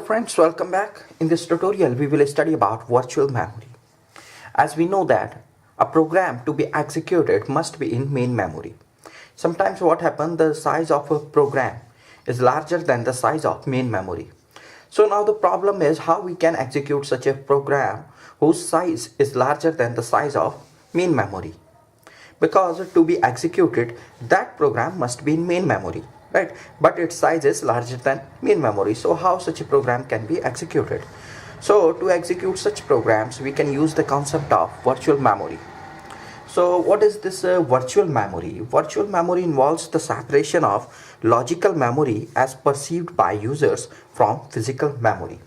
friends, welcome back. In this tutorial we will study about virtual memory. As we know that a program to be executed must be in main memory. Sometimes what happens, the size of a program is larger than the size of main memory. So now the problem is how we can execute such a program whose size is larger than the size of main memory. Because to be executed, that program must be in main memory, right? But its size is larger than main memory. So how such a program can be executed? So to execute such programs, we can use the concept of virtual memory. So what is this virtual memory? Virtual memory involves the separation of logical memory as perceived by users from physical memory.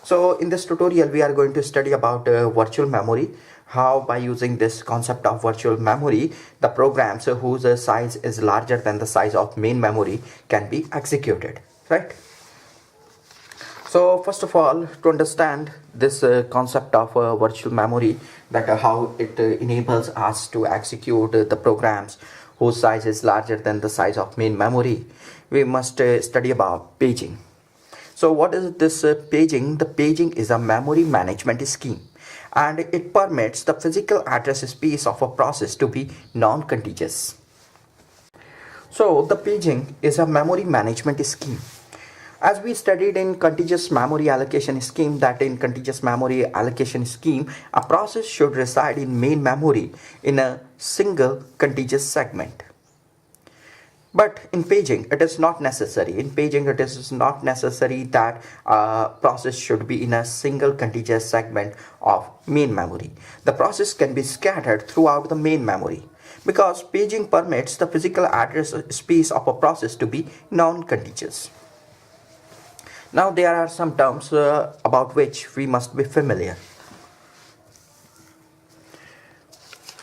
So in this tutorial we are going to study about virtual memory, how by using this concept of virtual memory, the programs whose size is larger than the size of main memory can be executed, right? So first of all, to understand this concept of virtual memory, that how it enables us to execute the programs whose size is larger than the size of main memory, we must study about paging. So what is this paging? The paging is a memory management scheme, and it permits the physical address space of a process to be non-contiguous. So the paging is a memory management scheme. As we studied in contiguous memory allocation scheme, that in contiguous memory allocation scheme, a process should reside in main memory in a single contiguous segment. But in paging, it is not necessary. In paging, it is not necessary that a process should be in a single contiguous segment of main memory. The process can be scattered throughout the main memory, because paging permits the physical address space of a process to be non-contiguous. Now there are some terms about which we must be familiar.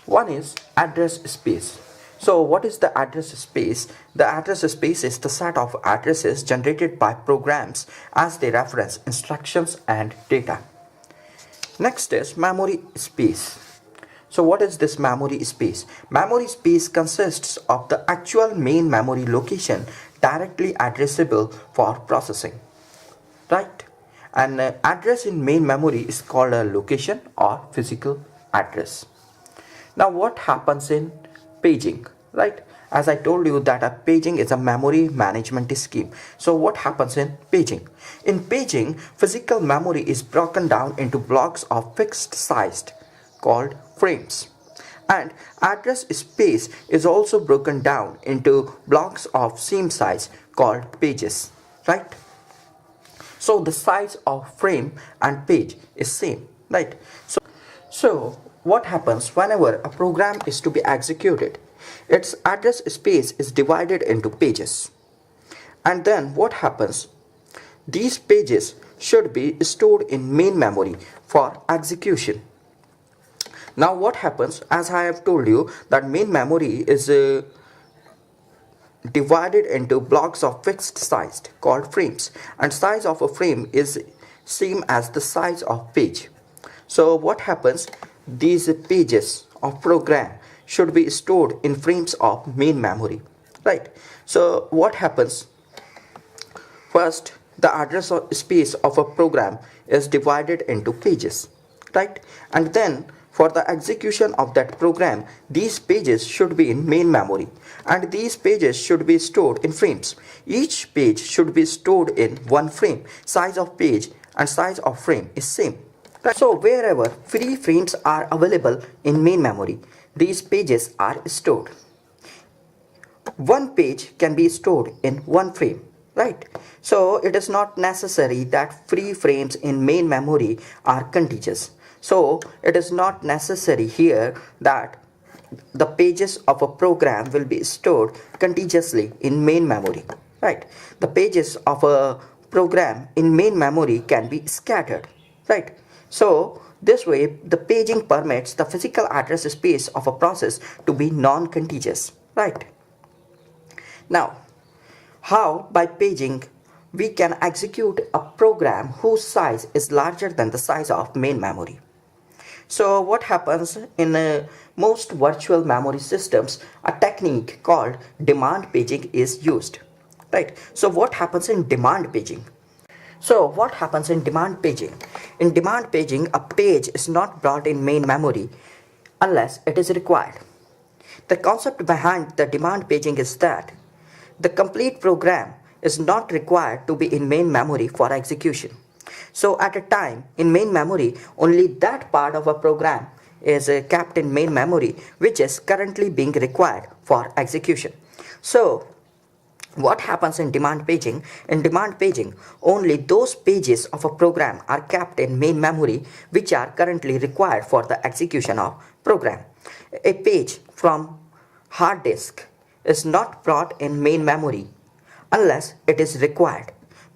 One is address space. So what is the address space? The address space is the set of addresses generated by programs as they reference instructions and data. Next is memory space. So what is this memory space? Memory space consists of the actual main memory location directly addressable for processing, right? An address in main memory is called a location or physical address. Now what happens in paging, right? As I told you that a paging is a memory management scheme. So what happens in paging? In paging, physical memory is broken down into blocks of fixed size called frames, and address space is also broken down into blocks of same size called pages, right? So the size of frame and page is same, right? So what happens whenever a program is to be executed? Its address space is divided into pages. And then what happens? These pages should be stored in main memory for execution. Now what happens, as I have told you, that main memory is divided into blocks of fixed size called frames, and size of a frame is same as the size of page. So what happens? These pages of program should be stored in frames of main memory, right? So what happens? First, the address space of a program is divided into pages, right? And then for the execution of that program, these pages should be in main memory, and these pages should be stored in frames. Each page should be stored in one frame. Size of page and size of frame is same. So wherever free frames are available in main memory, these pages are stored. One page can be stored in one frame, right? So it is not necessary that free frames in main memory are contiguous. So it is not necessary here that the pages of a program will be stored contiguously in main memory, right? The pages of a program in main memory can be scattered, right? So this way the paging permits the physical address space of a process to be non-contiguous, right? Now, how by paging we can execute a program whose size is larger than the size of main memory? So what happens in most virtual memory systems, a technique called demand paging is used, right? So what happens in demand paging? So what happens in demand paging? In demand paging, a page is not brought in main memory unless it is required. The concept behind the demand paging is that the complete program is not required to be in main memory for execution. So at a time in main memory, only that part of a program is kept in main memory which is currently being required for execution. So what happens in demand paging? In demand paging, only those pages of a program are kept in main memory which are currently required for the execution of program. A page from hard disk is not brought in main memory unless it is required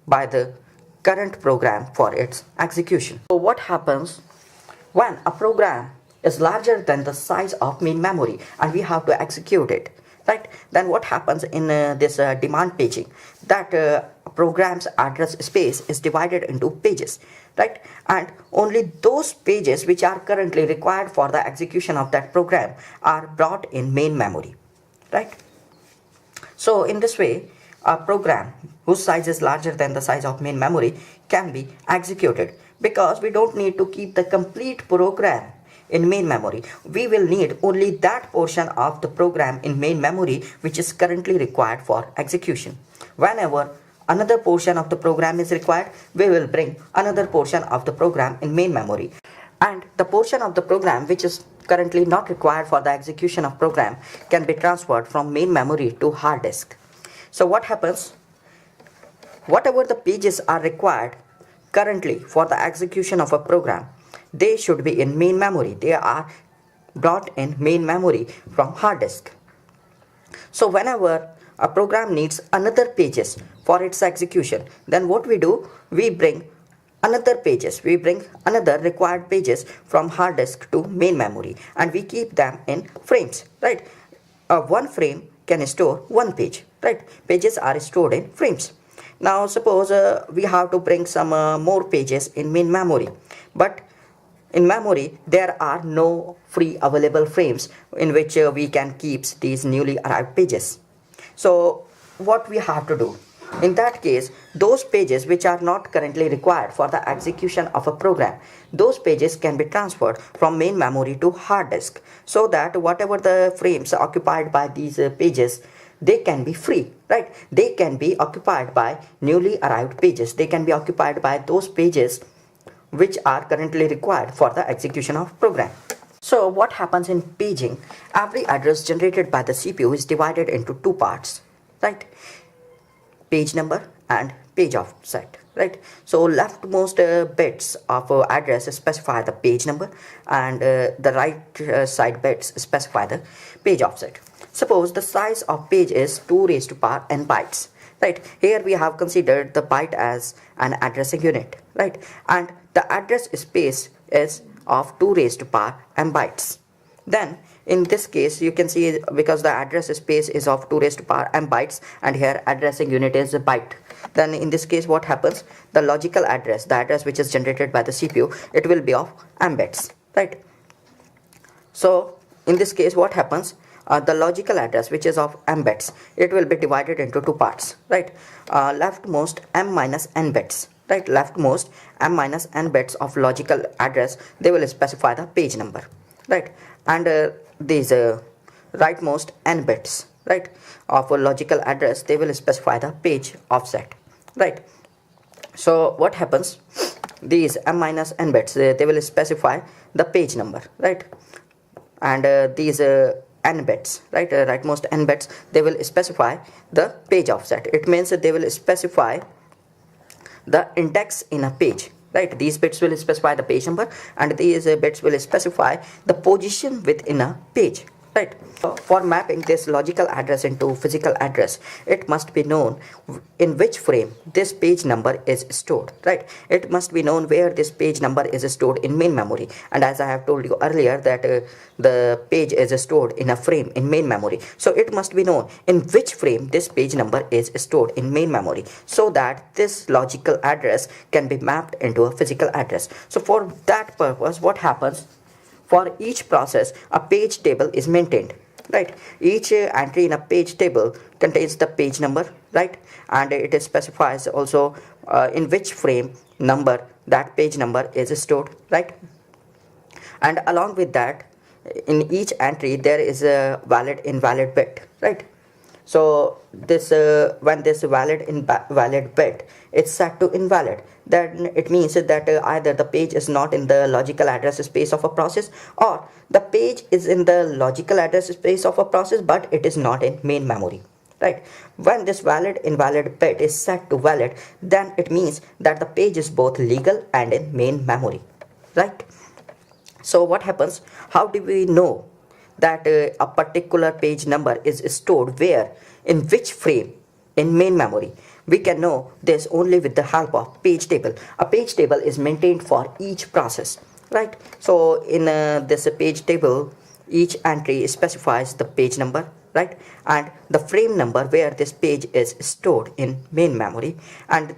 by the current program for its execution. So what happens when a program is larger than the size of main memory and we have to execute it, right? Then what happens in this demand paging, that program's address space is divided into pages, right? And only those pages which are currently required for the execution of that program are brought in main memory, right? So in this way, a program whose size is larger than the size of main memory can be executed, because we don't need to keep the complete program in main memory. We will need only that portion of the program in main memory which is currently required for execution. Whenever another portion of the program is required, we will bring another portion of the program in main memory, and the portion of the program which is currently not required for the execution of program can be transferred from main memory to hard disk. So what happens? Whatever the pages are required currently for the execution of a program, they should be in main memory. They are brought in main memory from hard disk. So whenever a program needs another pages for its execution, then what we do? We bring another pages, we bring another required pages from hard disk to main memory, and we keep them in frames, right? One frame can store one page, right? Pages are stored in frames. Now suppose we have to bring some more pages in main memory, but in memory there are no free available frames in which we can keep these newly arrived pages. So what we have to do? In that case, those pages which are not currently required for the execution of a program, those pages can be transferred from main memory to hard disk, so that whatever the frames occupied by these pages, they can be free, right? They can be occupied by newly arrived pages. They can be occupied by those pages which are currently required for the execution of program. So what happens in paging? Every address generated by the CPU is divided into two parts, right? Page number and page offset, right? So leftmost bits of address specify the page number, and the right side bits specify the page offset. Suppose the size of page is 2 raised to power n bytes, right? Here we have considered the byte as an addressing unit, right? And the address space is of 2 raised to power m bytes. Then in this case you can see, because the address space is of 2 raised to power m bytes and here addressing unit is a byte, then in this case what happens? The logical address, the address which is generated by the CPU, it will be of m bits, right? So in this case what happens? The logical address which is of m bits, it will be divided into two parts, right? Leftmost m minus n bits, right? Leftmost m minus n bits of logical address, they will specify the page number, right? And these rightmost n bits, right, of a logical address, they will specify the page offset, right? So what happens? These m minus n bits, they will specify the page number, right? And these n bits, right, rightmost n bits, they will specify the page offset. It means that they will specify the index in a page, right? These bits will specify the page number, and these bits will specify the position within a page, right? So for mapping this logical address into physical address, it must be known in which frame this page number is stored, right? It must be known where this page number is stored in main memory, and as I have told you earlier that the page is stored in a frame in main memory, so it must be known in which frame this page number is stored in main memory, so that this logical address can be mapped into a physical address. So for that purpose, what happens? For each process, a page table is maintained, right? Each entry in a page table contains the page number, right? And it specifies also in which frame number that page number is stored, right? And along with that, in each entry there is a valid invalid bit, right? So this when this valid invalid bit is set to invalid, then it means that either the page is not in the logical address space of a process, or the page is in the logical address space of a process but it is not in main memory, right? When this valid invalid bit is set to valid, then it means that the page is both legal and in main memory, right? So what happens? How do we know that a particular page number is stored where, in which frame in main memory? We can know this only with the help of page table. A page table is maintained for each process, right? So in this page table, each entry specifies the page number, right, and the frame number where this page is stored in main memory, and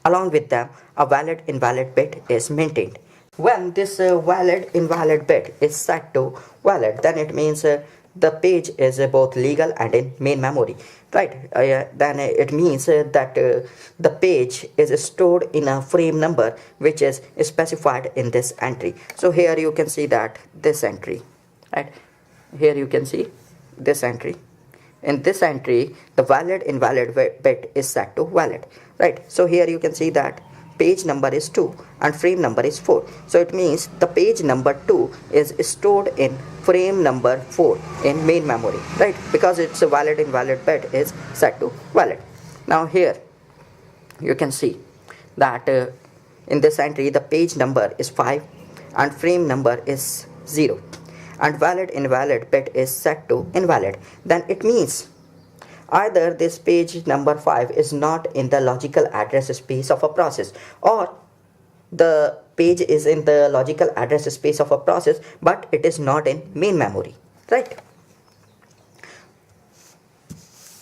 along with them a valid invalid bit is maintained. When this valid invalid bit is set to valid, then it means the page is both legal and in main memory, right? Then it means that the page is stored in a frame number which is specified in this entry. So here you can see that this entry, right? Here you can see this entry. In this entry, the valid invalid bit is set to valid, right? So here you can see that page number is 2 and frame number is 4. So it means the page number 2 is stored in frame number 4 in main memory, right? Because it's a valid invalid bit is set to valid. Now here you can see that in this entry the page number is 5 and frame number is 0 and valid invalid bit is set to invalid. Then it means either this page number 5 is not in the logical address space of a process, or the page is in the logical address space of a process but it is not in main memory, right?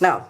Now,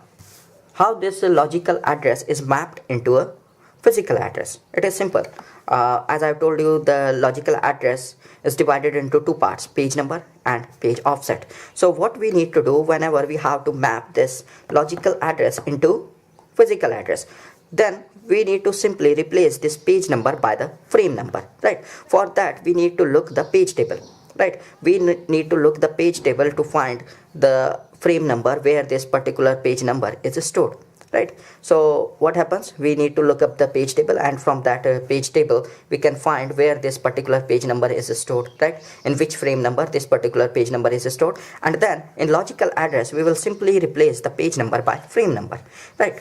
how this logical address is mapped into a physical address? It is simple. As I told you, the logical address is divided into two parts, page number and page offset. So what we need to do whenever we have to map this logical address into physical address, then we need to simply replace this page number by the frame number, right? For that we need to look the page table, right? We need to look the page table to find the frame number where this particular page number is stored, right? So what happens? We need to look up the page table, and from that page table we can find where this particular page number is stored, right? In which frame number this particular page number is stored, and then in logical address we will simply replace the page number by frame number, right?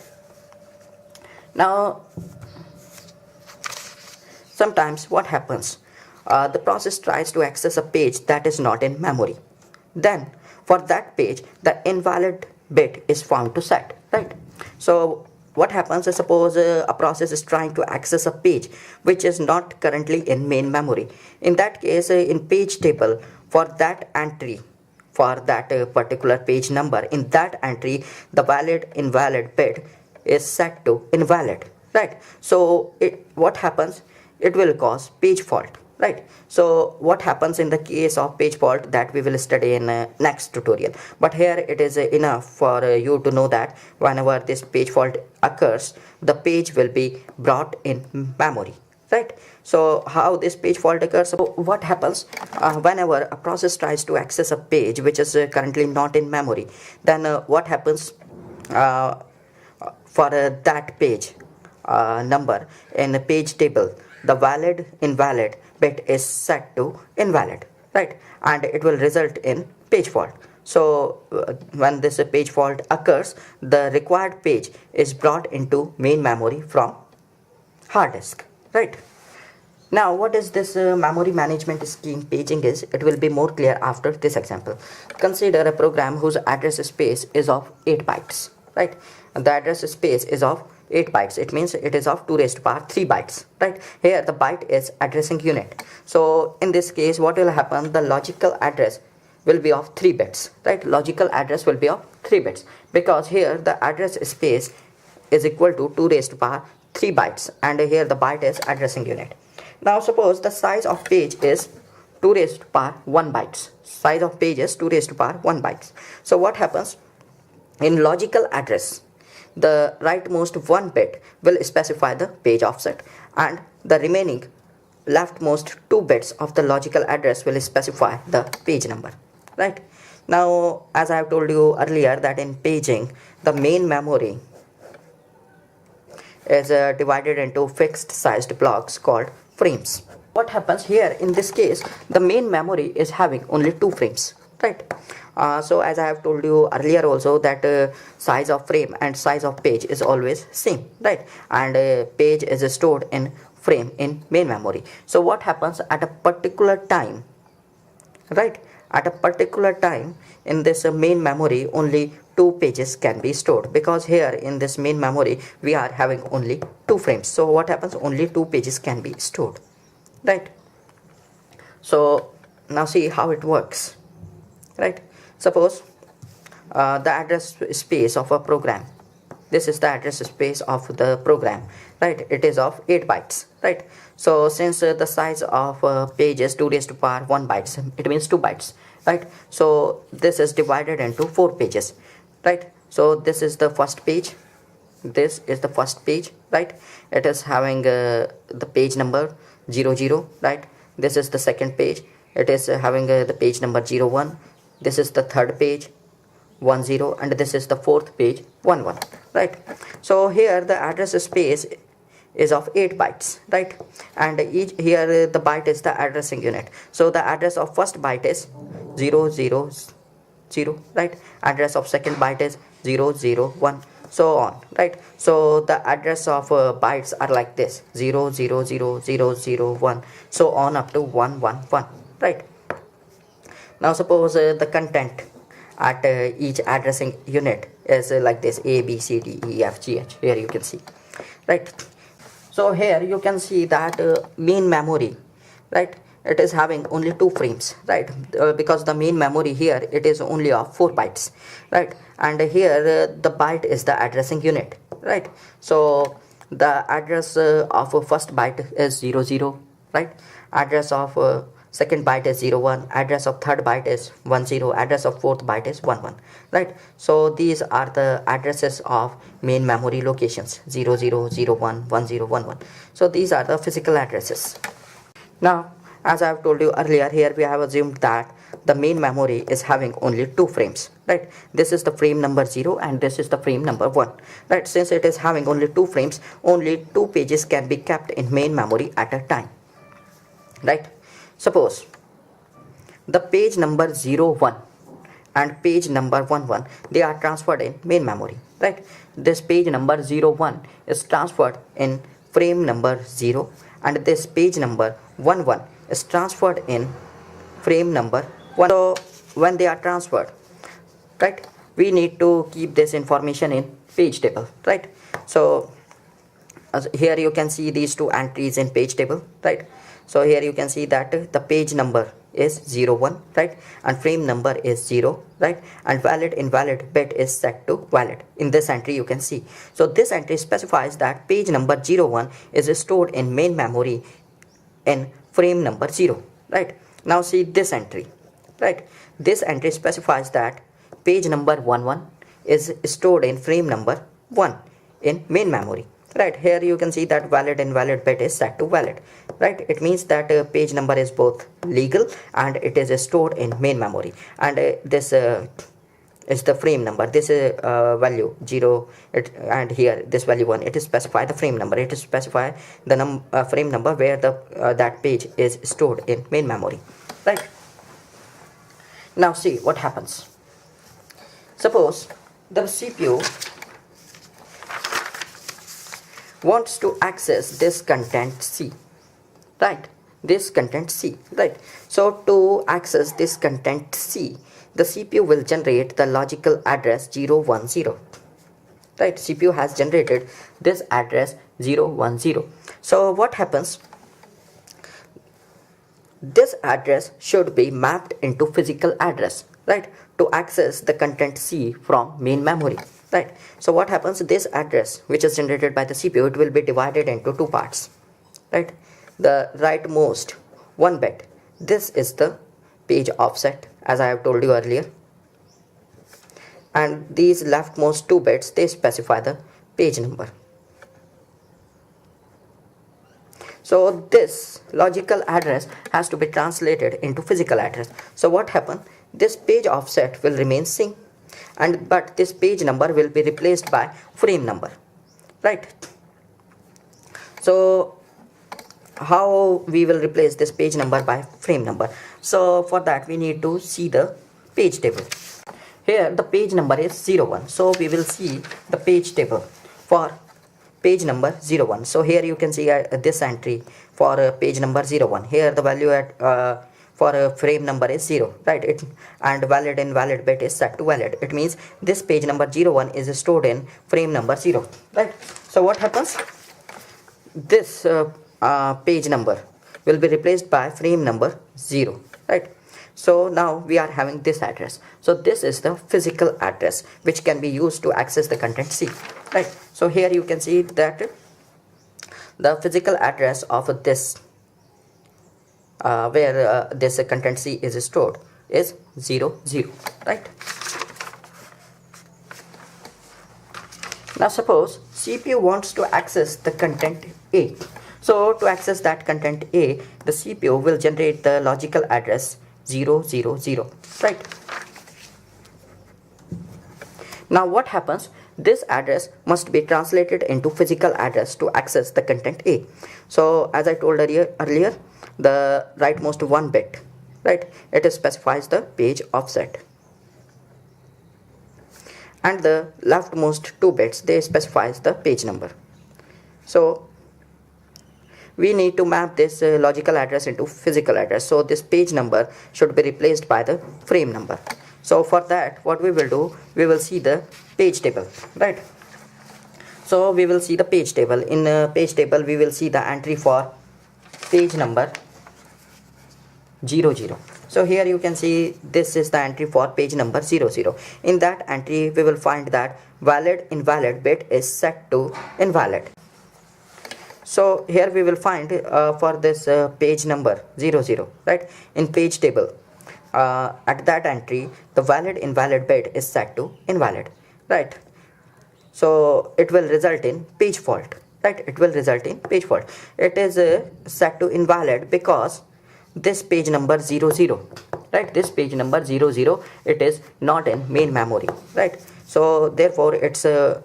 Now sometimes what happens? The process tries to access a page that is not in memory. Then for that page the invalid bit is found to set, right? So what happens is, suppose a process is trying to access a page which is not currently in main memory. In that case, in page table, for that entry, for that particular page number, in that entry the valid invalid bit is set to invalid, right? So what happens? It will cause page fault, right? So what happens in the case of page fault, that we will study in next tutorial, but here it is enough for you to know that whenever this page fault occurs, the page will be brought in memory, right? So how this page fault occurs? So what happens whenever a process tries to access a page which is currently not in memory, then what happens for that page number in a page table, the valid invalid bit is set to invalid, right? And it will result in page fault. So when this page fault occurs, the required page is brought into main memory from hard disk, right? Now what is this memory management scheme paging is? It will be more clear after this example. Consider a program whose address space is of 8 bytes, right? And the address space is of 8 bytes. It means it is of 2 raised to power 3 bytes, right? Here the byte is addressing unit. So in this case what will happen? The logical address will be of 3 bits, right? Logical address will be of 3 bits, because here the address space is equal to 2 raised to power 3 bytes, and here the byte is addressing unit. Now suppose the size of page is 2 raised to power 1 bytes. Size of page is 2 raised to power 1 bytes. So what happens? In logical address, the rightmost one bit will specify the page offset, and the remaining leftmost two bits of the logical address will specify the page number, right? Now, as I have told you earlier, that in paging the main memory is divided into fixed sized blocks called frames. What happens here in this case, the main memory is having only two frames, right? So as I have told you earlier also, that size of frame and size of page is always same, right? And page is stored in frame in main memory. So what happens at a particular time, right? At a particular time in this main memory, only two pages can be stored, because here in this main memory we are having only two frames. So what happens, only two pages can be stored, right? So now see how it works, right? Suppose the address space of a program, this is the address space of the program, right? It is of 8 bytes, right? So since the size of page is 2 raised to power 1 bytes, it means 2 bytes, right? So this is divided into 4 pages, right? So this is the first page, this is the first page, right? It is having the page number 00, right? This is the second page, it is having the page number 01. This is the third page 10, and this is the fourth page 11, right? So here the address space is of 8 bytes, right? And each here the byte is the addressing unit. So the address of first byte is 000, right? Address of second byte is 001, so on, right? So the address of bytes are like this, 000001, so on up to 111, right? Now suppose the content at each addressing unit is like this, A, B, C, D, E, F, G, H. Here you can see, right? So here you can see that main memory, right? It is having only 2 frames, right? Because the main memory here, it is only of 4 bytes, right? And here the byte is the addressing unit, right? So the address of first byte is 00, right? Address of second byte is 01, address of third byte is 10, address of fourth byte is 11, right? So these are the addresses of main memory locations, 00, 01, 10, 11. So these are the physical addresses. Now, as I have told you earlier, here we have assumed that the main memory is having only 2 frames, right? This is the frame number 0 and this is the frame number 1, right? Since it is having only 2 frames, only 2 pages can be kept in main memory at a time, right? Suppose the page number 01 and page number 11, they are transferred in main memory, right? This page number 01 is transferred in frame number 0, and this page number 11 is transferred in frame number 1. So when they are transferred, right, we need to keep this information in page table, right? So here you can see these 2 entries in page table, right? So here you can see that the page number is 01, right? And frame number is 0, right? And valid invalid bit is set to valid. In this entry you can see. So this entry specifies that page number 01 is stored in main memory in frame number 0, right? Now see this entry, right? This entry specifies that page number 11 is stored in frame number 1 in main memory, right? Here you can see that valid invalid bit is set to valid, right? It means that page number is both legal and it is stored in main memory, and this is the frame number. This value 0, and here this value 1, it is specify the frame number. It is specify the frame number where the that page is stored in main memory, right? Now see what happens. Suppose the CPU wants to access this content C, right? This content C, right? So to access this content C, the CPU will generate the logical address 010, right? CPU has generated this address 010. So what happens? This address should be mapped into physical address, right, to access the content C from main memory, right? So what happens? This address which is generated by the CPU, it will be divided into 2 parts, right? The rightmost 1 bit, this is the page offset, as I have told you earlier, and these leftmost 2 bits, they specify the page number. So this logical address has to be translated into physical address. So what happens? This page offset will remain same, but this page number will be replaced by frame number, right? So how we will replace this page number by frame number? So for that we need to see the page table. Here the page number is 01, so we will see the page table for page number 01. So here you can see this entry for page number 01. Here the value at for frame number is 0, right? And valid invalid bit is set to valid. It means this page number 01 is stored in frame number 0, right? So what happens? This page number will be replaced by frame number 0, right? So now we are having this address. So this is the physical address which can be used to access the content C, right? So here you can see that the physical address of this where this content C is stored is 00, right? Now suppose CPU wants to access the content A. So to access that content A, the CPU will generate the logical address 000, right? Now what happens? This address must be translated into physical address to access the content A. So as I told earlier, the rightmost 1 bit, right, it specifies the page offset, and the leftmost 2 bits, they specifies the page number. So we need to map this logical address into physical address. So this page number should be replaced by the frame number. So for that, what we will do, we will see the page table, right? So we will see the page table. In page table, we will see the entry for page number 00. So here you can see this is the entry for page number 00. In that entry, we will find that valid invalid bit is set to invalid. So here we will find for this page number 00, right? In page table, at that entry, the valid invalid bit is set to invalid, right? So it will result in page fault, right? It will result in page fault. It is set to invalid because this page number 00, right? This page number 00, it is not in main memory, right? So therefore it's a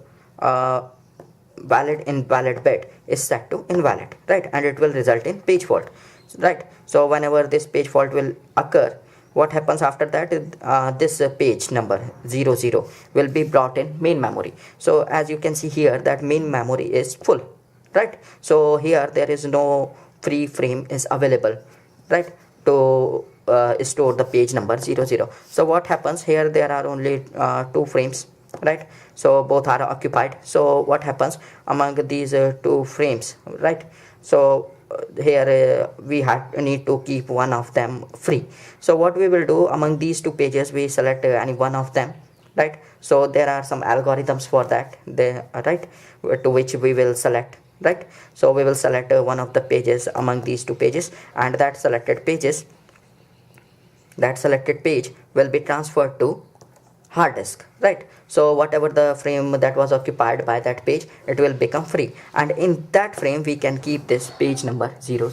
valid invalid bit is set to invalid, right? And it will result in page fault, right? So whenever this page fault will occur, what happens after that? This page number 00 will be brought in main memory. So as you can see here that main memory is full, right? So here there is no free frame is available, right, to store the page number 00. So what happens here? There are only 2 frames, right? So both are occupied. So what happens among these 2 frames, right? So here we need to keep one of them free. So what we will do, among these 2 pages we select any one of them, right? So there are some algorithms for that, right, to which we will select, right? So we will select one of the pages among these 2 pages, and that selected page will be transferred to hard disk, right? So whatever the frame that was occupied by that page, it will become free, and in that frame we can keep this page number 00.